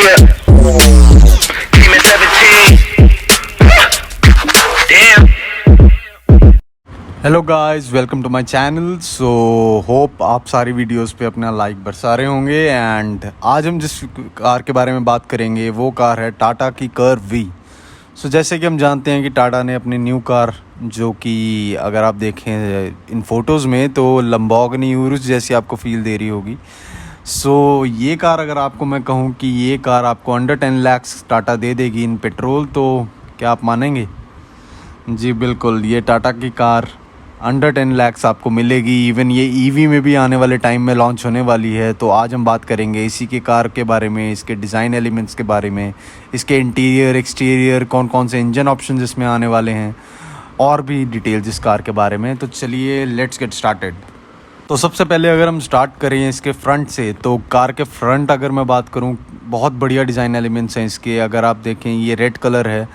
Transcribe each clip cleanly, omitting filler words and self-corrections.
Yeah. Demon 17. Damn. Hello guys, welcome to my channel. So hope आप सारी videos पे अपना लाइक बरसा रहे होंगे। एंड आज हम जिस कार के बारे में बात करेंगे वो कार है टाटा की कर्व वी। सो जैसे कि हम जानते हैं कि टाटा ने अपनी न्यू कार, जो कि अगर आप देखें इन फ़ोटोज़ में तो लंबोर्गिनी उरुस जैसी आपको फील दे रही होगी। सो ये कार, अगर आपको मैं कहूँ कि ये कार आपको अंडर 10 लाख टाटा दे देगी इन पेट्रोल, तो क्या आप मानेंगे? जी बिल्कुल, ये टाटा की कार अंडर 10 लाख्स आपको मिलेगी। इवन ये ईवी में भी आने वाले टाइम में लॉन्च होने वाली है। तो आज हम बात करेंगे इसी के कार के बारे में, इसके डिज़ाइन एलिमेंट्स के बारे में, इसके इंटीरियर एक्सटीरियर, कौन कौन से इंजन ऑप्शन इसमें आने वाले हैं, और भी डिटेल्स इस कार के बारे में। तो चलिए लेट्स गेट स्टार्टेड। तो सबसे पहले अगर हम स्टार्ट करें इसके फ्रंट से, तो कार के फ्रंट अगर मैं बात करूं, बहुत बढ़िया डिज़ाइन एलिमेंट्स हैं इसके। अगर आप देखें, ये रेड कलर है,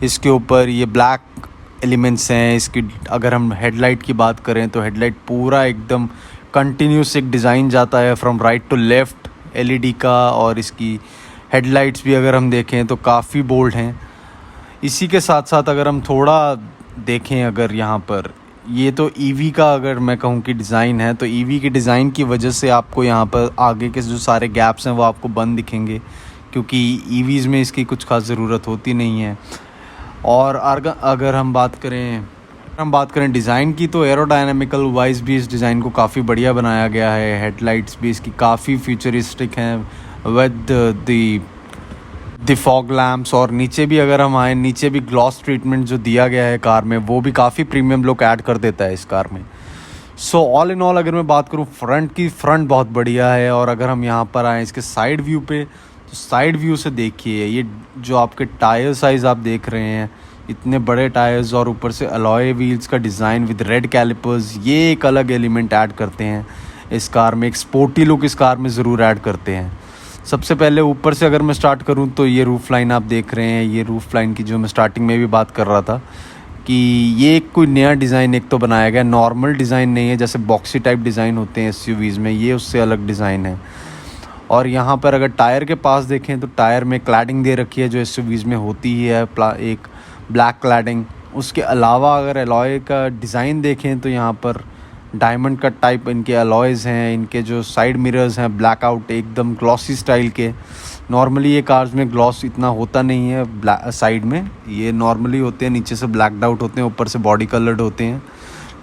इसके ऊपर ये ब्लैक एलिमेंट्स हैं इसकी। अगर हम हेडलाइट की बात करें तो हेडलाइट पूरा एकदम कंटिन्यूस एक डिज़ाइन जाता है from right to left LED का। और इसकी हेडलाइट्स भी अगर हम देखें तो काफ़ी बोल्ड हैं। इसी के साथ साथ अगर हम थोड़ा देखें, अगर यहाँ पर ये तो ईवी का अगर मैं कहूँ कि डिज़ाइन है, तो ईवी के डिज़ाइन की वजह से आपको यहाँ पर आगे के जो सारे गैप्स हैं वो आपको बंद दिखेंगे, क्योंकि ईवीज़ में इसकी कुछ खास ज़रूरत होती नहीं है। और अगर हम बात करें डिज़ाइन की, तो एरोडायनामिकल वाइज भी इस डिज़ाइन को काफ़ी बढ़िया बनाया गया है। हेडलाइट्स भी इसकी काफ़ी फ्यूचरिस्टिक हैं विद द फॉग लैम्प्स। और नीचे भी अगर हम आए, नीचे भी ग्लॉस ट्रीटमेंट जो दिया गया है कार में, वो भी काफ़ी प्रीमियम लुक ऐड कर देता है इस कार में। सो ऑल इन ऑल अगर मैं बात करूँ फ्रंट की, फ्रंट बहुत बढ़िया है। और अगर हम यहाँ पर आएँ इसके साइड व्यू पे, तो साइड व्यू से देखिए, ये जो आपके टायर साइज़ आप देख रहे हैं, इतने बड़े टायर्स, और ऊपर से अलॉय व्हील्स का डिज़ाइन विद रेड कैलिपर्स, ये एक अलग एलिमेंट ऐड करते हैं इस कार में। एक स्पोर्टी लुक इस कार में ज़रूर ऐड करते हैं। सबसे पहले ऊपर से अगर मैं स्टार्ट करूं, तो ये रूफ़ लाइन आप देख रहे हैं। ये रूफ़ लाइन की जो मैं स्टार्टिंग में भी बात कर रहा था कि ये कोई नया डिज़ाइन एक तो बनाया गया, नॉर्मल डिज़ाइन नहीं है जैसे बॉक्सी टाइप डिज़ाइन होते हैं एसयूवीज़ में, ये उससे अलग डिज़ाइन है। और यहाँ पर अगर टायर के पास देखें, तो टायर में क्लैडिंग दे रखी है जो एसयूवीज़ में होती ही है, एक ब्लैक क्लैडिंग। उसके अलावा अगर अलॉय का डिज़ाइन देखें, तो यहाँ पर डायमंड कट टाइप इनके अलॉयज़ हैं। इनके जो साइड मिरर्स हैं ब्लैक आउट, एकदम ग्लॉसी स्टाइल के। नॉर्मली ये कार्स में ग्लॉस इतना होता नहीं है साइड में, ये नॉर्मली होते हैं, नीचे से ब्लैकड आउट होते हैं, ऊपर से बॉडी कलर्ड होते हैं।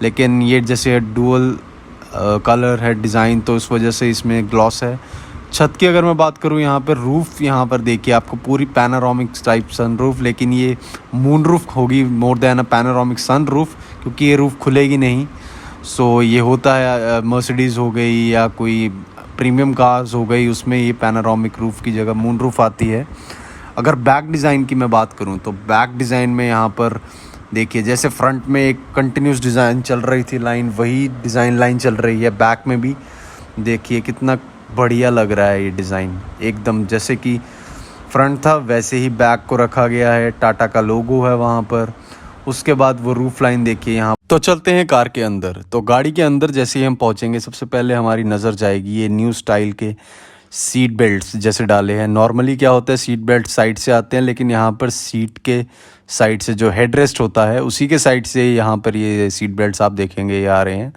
लेकिन ये जैसे डुअल कलर है डिज़ाइन, तो इस वजह से इसमें ग्लॉस है। छत की अगर मैं बात करूँ, यहाँ पर रूफ़, यहाँ पर देखिए आपको पूरी पैनारोमिक टाइप सन रूफ़, लेकिन ये मून रूफ़ होगी मोर देन अ पैनारोमिक सन रूफ़, क्योंकि ये रूफ़ खुलेगी नहीं। सो ये होता है मर्सिडीज़ हो गई या कोई प्रीमियम कार्स हो गई, उसमें ये पैनारोमिक रूफ़ की जगह मून रूफ़ आती है। अगर बैक डिज़ाइन की मैं बात करूँ, तो बैक डिज़ाइन में यहाँ पर देखिए, जैसे फ्रंट में एक कंटिन्यूस डिज़ाइन चल रही थी लाइन, वही डिज़ाइन लाइन चल रही है बैक में भी। देखिए कितना बढ़िया लग रहा है ये डिज़ाइन, एकदम जैसे कि फ्रंट था वैसे ही बैक को रखा गया है। टाटा का लोगो है वहाँ पर। उसके बाद वो रूफ़ लाइन देखिए यहाँ। तो चलते हैं कार के अंदर। तो गाड़ी के अंदर जैसे ही हम पहुँचेंगे, सबसे पहले हमारी नज़र जाएगी ये न्यू स्टाइल के सीट बेल्ट्स जैसे डाले हैं। नॉर्मली क्या होता है, सीट बेल्ट साइड से आते हैं, लेकिन यहाँ पर सीट के साइड से जो हेड रेस्ट होता है उसी के साइड से यहाँ पर ये सीट बेल्ट्स आप देखेंगे ये आ रहे हैं।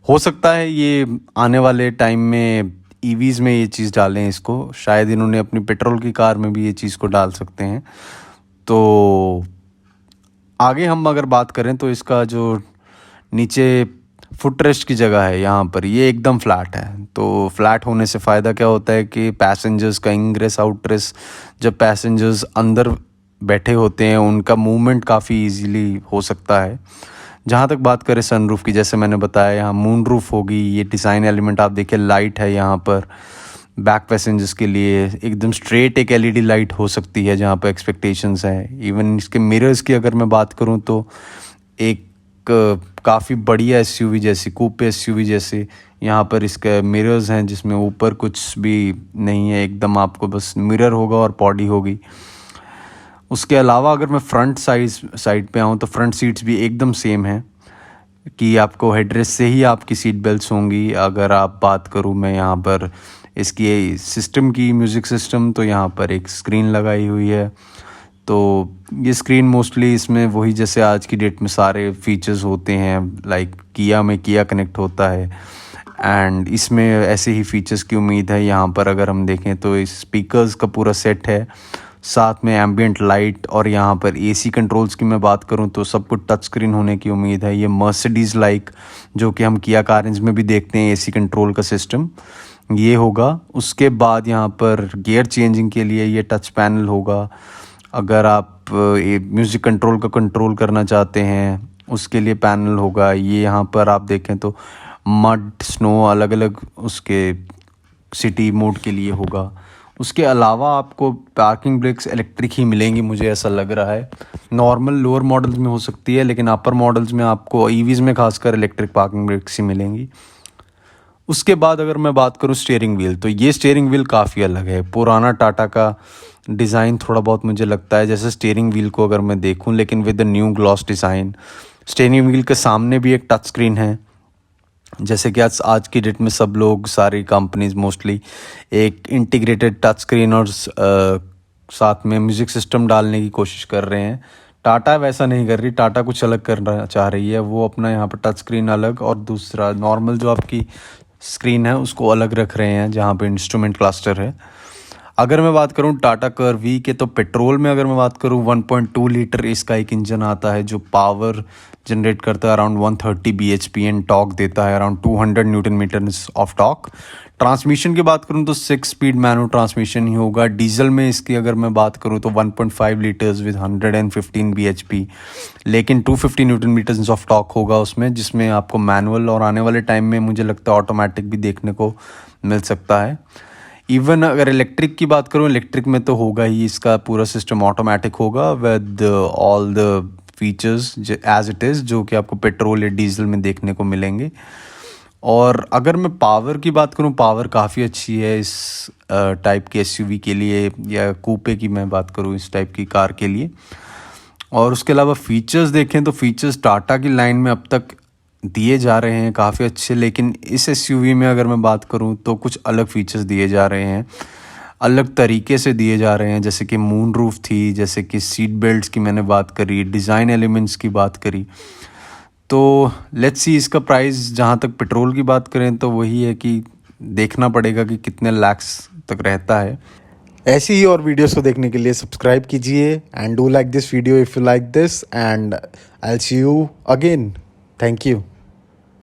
हो सकता है ये आने वाले टाइम में ईवीज़ में ये चीज़ डालें इसको, शायद इन्होंने अपनी पेट्रोल की कार में भी ये चीज़ को डाल सकते हैं। तो आगे हम अगर बात करें, तो इसका जो नीचे फुट रेस्ट की जगह है यहाँ पर, ये एकदम फ्लैट है। तो फ्लैट होने से फ़ायदा क्या होता है कि पैसेंजर्स का इंग्रेस आउटरेस, जब पैसेंजर्स अंदर बैठे होते हैं उनका मूवमेंट काफ़ी इजीली हो सकता है। जहाँ तक बात करें सनरूफ़ की, जैसे मैंने बताया यहाँ मून रूफ़ होगी। ये डिज़ाइन एलिमेंट आप देखिए, लाइट है यहाँ पर बैक पैसेंजर्स के लिए, एकदम स्ट्रेट एक एलईडी लाइट हो सकती है जहाँ पर एक्सपेक्टेशंस है। इवन इसके मिरर्स की अगर मैं बात करूँ, तो एक काफ़ी बढ़िया एसयूवी जैसी, कूपे एसयूवी जैसे यहाँ पर इसके मिरर्स हैं, जिसमें ऊपर कुछ भी नहीं है, एकदम आपको बस मिरर होगा और बॉडी होगी। उसके अलावा अगर मैं फ्रंट साइड पे आऊँ, तो फ्रंट सीट्स भी एकदम सेम हैं कि आपको हेडरेस्ट से ही आपकी सीट बेल्ट्स होंगी। अगर आप बात करूँ मैं यहाँ पर इसकी सिस्टम की म्यूज़िक सिस्टम, तो यहाँ पर एक स्क्रीन लगाई हुई है। तो ये स्क्रीन मोस्टली इसमें वही जैसे आज की डेट में सारे फीचर्स होते हैं, लाइक किया में किया कनेक्ट होता है, एंड इसमें ऐसे ही फीचर्स की उम्मीद है। यहाँ पर अगर हम देखें तो इस स्पीकर्स का पूरा सेट है, साथ में एम्बियंट लाइट, और यहाँ पर एसी कंट्रोल्स की मैं बात करूँ तो सब कुछ टच स्क्रीन होने की उम्मीद है। ये मर्सिडीज़ लाइक जो कि हम किया कारेंज में भी देखते हैं एसी कंट्रोल का सिस्टम, ये होगा। उसके बाद यहाँ पर गियर चेंजिंग के लिए ये टच पैनल होगा। अगर आप म्यूज़िक कंट्रोल का कंट्रोल करना चाहते हैं उसके लिए पैनल होगा। ये यहाँ पर आप देखें तो मड, स्नो, अलग अलग उसके सिटी मोड के लिए होगा। उसके अलावा आपको पार्किंग ब्रेक्स इलेक्ट्रिक ही मिलेंगी, मुझे ऐसा लग रहा है। नॉर्मल लोअर मॉडल्स में हो सकती है, लेकिन अपर मॉडल्स में आपको ईवीज़ में खासकर इलेक्ट्रिक पार्किंग ब्रेक्स ही मिलेंगी। उसके बाद अगर मैं बात करूँ स्टीयरिंग व्हील, तो ये स्टीयरिंग व्हील काफ़ी अलग है। पुराना टाटा का डिज़ाइन थोड़ा बहुत मुझे लगता है जैसे स्टीयरिंग व्हील को अगर मैं देखूं, लेकिन with the new gloss design. Steering wheel के सामने भी एक टच स्क्रीन है, जैसे कि आज की डेट में सब लोग, सारी कंपनीज मोस्टली एक इंटीग्रेटेड टच स्क्रीन और साथ में म्यूज़िक सिस्टम डालने की कोशिश कर रहे हैं। टाटा वैसा नहीं कर रही, टाटा कुछ अलग करना चाह रही है। वो अपना यहाँ पर टच स्क्रीन अलग और दूसरा नॉर्मल जो आपकी स्क्रीन है उसको अलग रख रहे हैं, जहाँ पे इंस्ट्रूमेंट क्लस्टर है। अगर मैं बात करूं टाटा कर्व वी के, तो पेट्रोल में अगर मैं बात करूं 1.2 लीटर इसका एक इंजन आता है जो पावर जनरेट करता है अराउंड 130 bhp एंड टॉर्क देता है around 200 newton metres of torque. Transmission की बात करूं तो 6 स्पीड मैनुअल ट्रांसमिशन ही होगा। डीजल में इसकी अगर मैं बात करूं तो 1.5 लीटर्स विद 115 bhp, लेकिन 250 न्यूटन मीटर्स ऑफ टॉर्क होगा उसमें, जिसमें आपको मैनुअल और आने वाले टाइम में मुझे लगता है ऑटोमेटिक भी देखने को मिल सकता है। इवन अगर इलेक्ट्रिक की बात करूँ, इलेक्ट्रिक में तो होगा ही, इसका पूरा सिस्टम ऑटोमेटिक होगा with all the features as it is, जो कि आपको पेट्रोल या डीजल में देखने को मिलेंगे। और अगर मैं पावर की बात करूँ, पावर काफ़ी अच्छी है इस टाइप के एसयूवी के लिए, या कूपे की मैं बात करूँ इस टाइप की कार के लिए। और उसके अलावा फ़ीचर्स देखें तो फ़ीचर्स टाटा की लाइन में अब तक दिए जा रहे हैं काफ़ी अच्छे, लेकिन इस एसयूवी में अगर मैं बात करूं तो कुछ अलग फीचर्स दिए जा रहे हैं, अलग तरीके से दिए जा रहे हैं। जैसे कि मून रूफ थी, जैसे कि सीट बेल्ट्स की मैंने बात करी, डिज़ाइन एलिमेंट्स की बात करी। तो लेट्स सी इसका प्राइस, जहां तक पेट्रोल की बात करें तो वही है कि देखना पड़ेगा कि कितने लैक्स तक रहता है। ऐसी ही और वीडियोस को देखने के लिए सब्सक्राइब कीजिए and do like this video if you like this, and I will see you again. Thank you.